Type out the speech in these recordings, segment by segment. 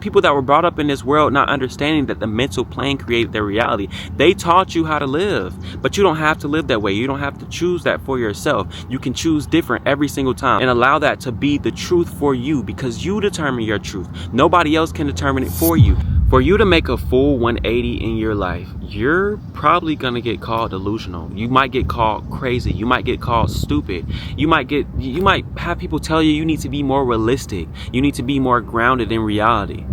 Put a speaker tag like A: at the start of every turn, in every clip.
A: people that were brought up in this world not understanding that the mental plane created their reality. They taught you how to live, but you don't have to live that way. You don't have to choose that for yourself. You can choose different every single time and allow that to be the truth for you, because you determine your truth. Nobody else can determine it for you. For you to make a full 180 in your life, you're probably gonna get called delusional. You might get called crazy. You might get called stupid. You might have people tell you need to be more realistic. You need to be more grounded in reality.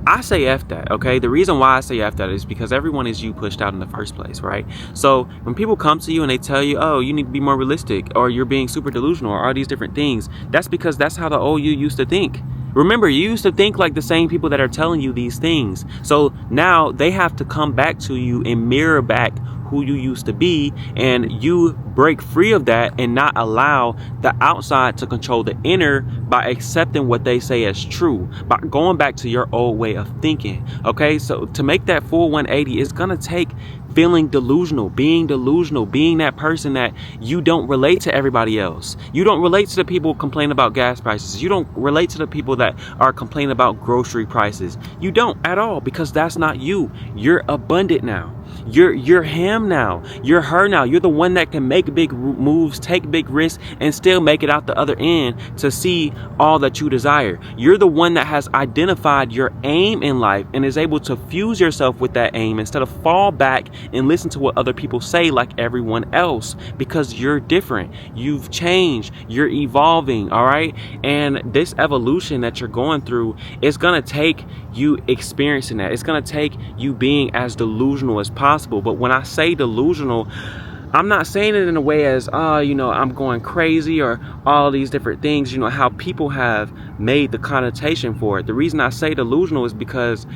A: I say F that, okay? The reason why I say F that is because everyone is you pushed out in the first place, right? So when people come to you and they tell you, oh, you need to be more realistic, or you're being super delusional, or all these different things, that's because that's how the old you used to think. Remember, you used to think like the same people that are telling you these things. So now they have to come back to you and mirror back who you used to be, and you break free of that and not allow the outside to control the inner by accepting what they say as true, by going back to your old way of thinking. Okay, so to make that full 180, it's gonna take feeling delusional, being that person that you don't relate to everybody else. You don't relate to the people complaining about gas prices. You don't relate to the people that are complaining about grocery prices. You don't at all, because that's not you. You're abundant now. You're him now. You're her now. You're the one that can make big moves, take big risks, and still make it out the other end to see all that you desire. You're the one that has identified your aim in life and is able to fuse yourself with that aim instead of fall back and listen to what other people say like everyone else, because you're different. You've changed. You're evolving, all right? And this evolution that you're going through is going to take you experiencing that. It's going to take you being as delusional as possible. But when I say delusional, I'm not saying it in a way as, I'm going crazy or all these different things, how people have made the connotation for it. The reason I say delusional is because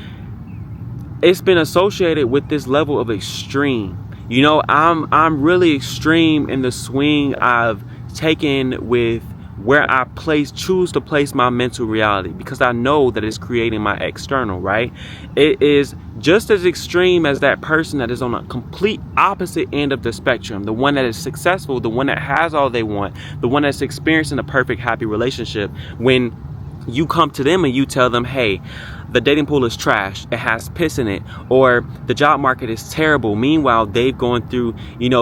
A: it's been associated with this level of extreme. I'm really extreme in the swing I've taken with where I choose to place my mental reality, because I know that it's creating my external, right? It is just as extreme as that person that is on a complete opposite end of the spectrum, the one that is successful, the one that has all they want, the one that's experiencing a perfect, happy relationship. When you come to them and you tell them, hey, the dating pool is trash, it has piss in it, or the job market is terrible. Meanwhile, they've gone through,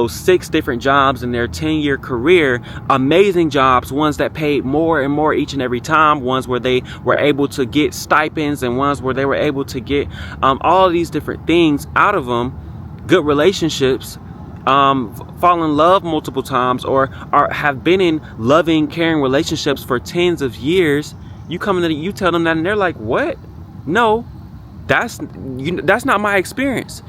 A: 6 different jobs in their 10-year career, amazing jobs, ones that paid more and more each and every time, ones where they were able to get stipends, and ones where they were able to get all of these different things out of them, good relationships, fall in love multiple times, or have been in loving, caring relationships for tens of years. You come in and you tell them that, and they're like, what? No, that's not my experience,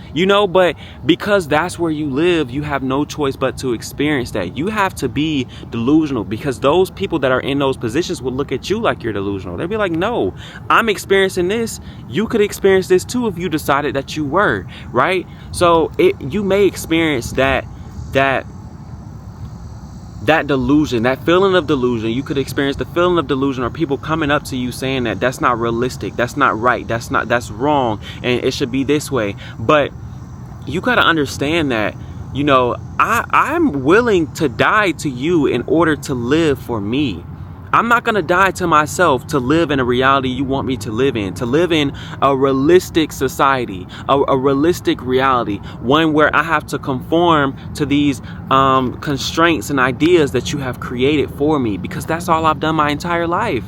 A: but because that's where you live, you have no choice but to experience that. You have to be delusional, because those people that are in those positions will look at you like you're delusional. They'll be like, no, I'm experiencing this. You could experience this too if you decided that you were, right? So you may experience that delusion, that feeling of delusion. You could experience the feeling of delusion, or people coming up to you saying that that's not realistic, that's not right, that's wrong, and it should be this way. But you got to understand that, I'm willing to die to you in order to live for me. I'm not going to die to myself to live in a reality you want me to live in a realistic society, a realistic reality, one where I have to conform to these constraints and ideas that you have created for me, because that's all I've done my entire life.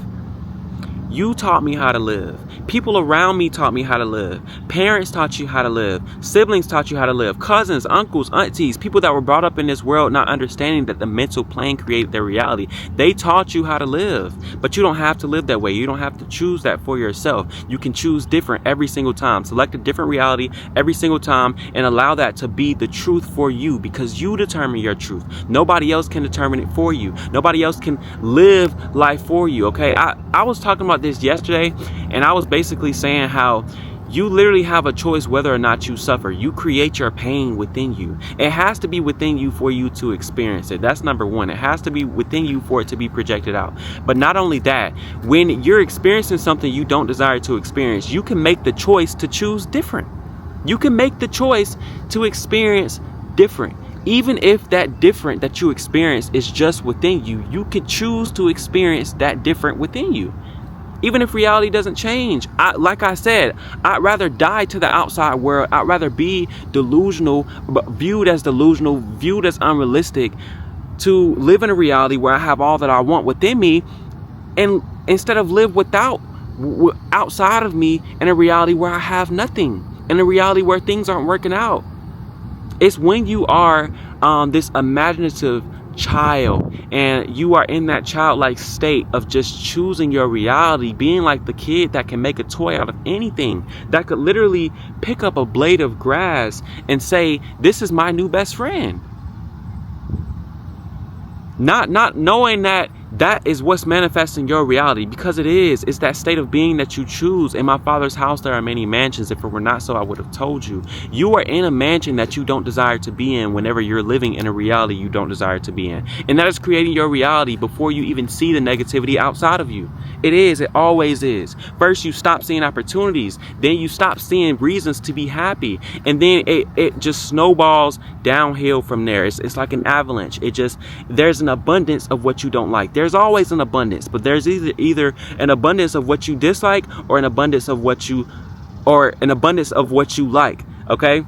A: You taught me how to live. People around me taught me how to live. Parents taught you how to live. Siblings taught you how to live. Cousins, uncles, aunties, people that were brought up in this world not understanding that the mental plane created their reality. They taught you how to live, but you don't have to live that way. You don't have to choose that for yourself. You can choose different every single time. Select a different reality every single time and allow that to be the truth for you, because you determine your truth. Nobody else can determine it for you. Nobody else can live life for you, okay? I was talking about this yesterday, and I was basically saying how you literally have a choice whether or not you suffer. You create your pain within you. It has to be within you for you to experience it. That's number one. It has to be within you for it to be projected out. But not only that, when you're experiencing something you don't desire to experience, you can make the choice to choose different. You can make the choice to experience different. Even if that different that you experience is just within you, you could choose to experience that different within you. Even if reality doesn't change, like I said, I'd rather die to the outside world. I'd rather be delusional, but viewed as delusional, viewed as unrealistic, to live in a reality where I have all that I want within me, and instead of live outside of me in a reality where I have nothing, in a reality where things aren't working out. It's when you are this imaginative child and you are in that childlike state of just choosing your reality, being like the kid that can make a toy out of anything, that could literally pick up a blade of grass and say, this is my new best friend. Not knowing that is what's manifesting your reality, because it's that state of being that you choose. In my Father's house there are many mansions. If it were not so, I would have told you. You are in a mansion that you don't desire to be in whenever you're living in a reality you don't desire to be in. And that is creating your reality before you even see the negativity outside of you. It always is. First you stop seeing opportunities, then you stop seeing reasons to be happy, and then it just snowballs downhill from there. It's like an avalanche. There's an abundance of what you don't like. There's always an abundance, but there's either an abundance of what you dislike or an abundance of what you like. Okay?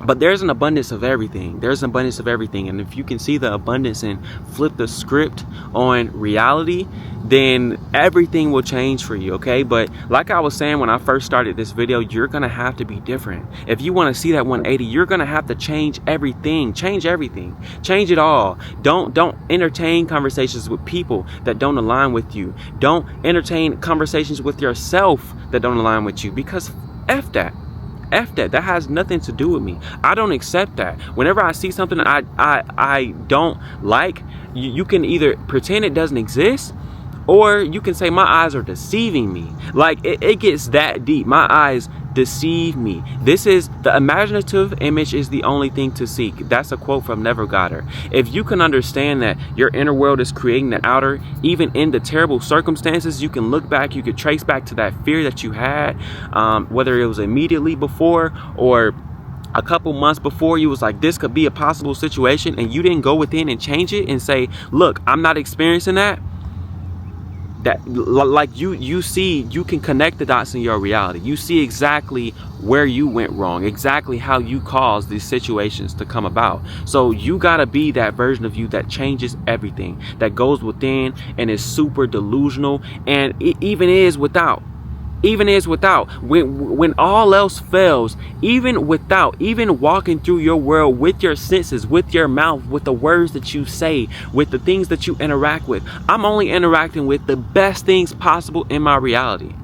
A: But there's an abundance of everything. There's an abundance of everything. And if you can see the abundance and flip the script on reality, then everything will change for you, okay? But like I was saying when I first started this video, you're gonna have to be different. If you want to see that 180, you're gonna have to change everything. Change everything. Change it all. Don't entertain conversations with people that don't align with you. Don't entertain conversations with yourself that don't align with you, because F that. That has nothing to do with me. I don't accept that. Whenever I see something I don't like, you can either pretend it doesn't exist, or you can say my eyes are deceiving me. Like it gets that deep. My eyes deceive me. This is the imaginative image is the only thing to seek. That's a quote from Neville Goddard. If you can understand that your inner world is creating the outer, even in the terrible circumstances, you can look back, you could trace back to that fear that you had, whether it was immediately before or a couple months before. You was like, this could be a possible situation, and you didn't go within and change it and say, look, I'm not experiencing that. That like you see, you can connect the dots in your reality. You see exactly where you went wrong, exactly how you caused these situations to come about. So you gotta be that version of you that changes everything, that goes within and is super delusional, and it even is without. When all else fails, even walking through your world with your senses, with your mouth, with the words that you say, with the things that you interact with, I'm only interacting with the best things possible in my reality.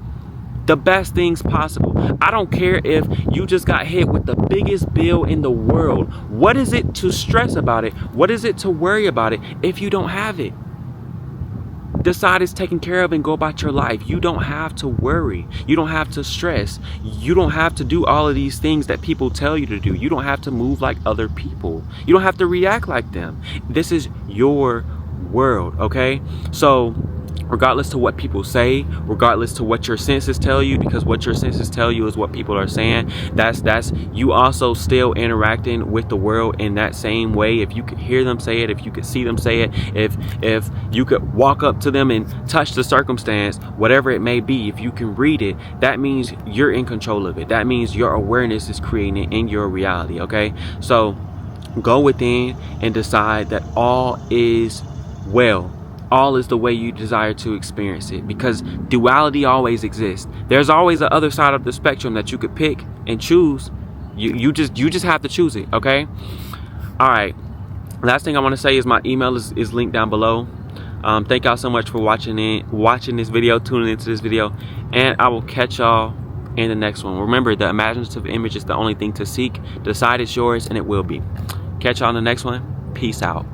A: The best things possible. I don't care if you just got hit with the biggest bill in the world. What is it to stress about it? What is it to worry about it if you don't have it? Decide it's taken care of and go about your life. You don't have to worry. You don't have to stress. You don't have to do all of these things that people tell you to do. You don't have to move like other people. You don't have to react like them. This is your world, okay? So regardless to what people say, regardless to what your senses tell you, because what your senses tell you is what people are saying, that's you also still interacting with the world in that same way. If you could hear them say it, if you could see them say it, if you could walk up to them and touch the circumstance, whatever it may be, if you can read it, that means you're in control of it. That means your awareness is creating it in your reality, okay? So go within and decide that all is well. All is the way you desire to experience it, because duality always exists. There's always the other side of the spectrum that you could pick and choose. You just have to choose it, okay? All right. Last thing I want to say is my email is linked down below. Thank y'all so much for watching this video, tuning into this video, and I will catch y'all in the next one. Remember, the imaginative image is the only thing to seek. Decide it's yours, and it will be. Catch y'all in the next one. Peace out.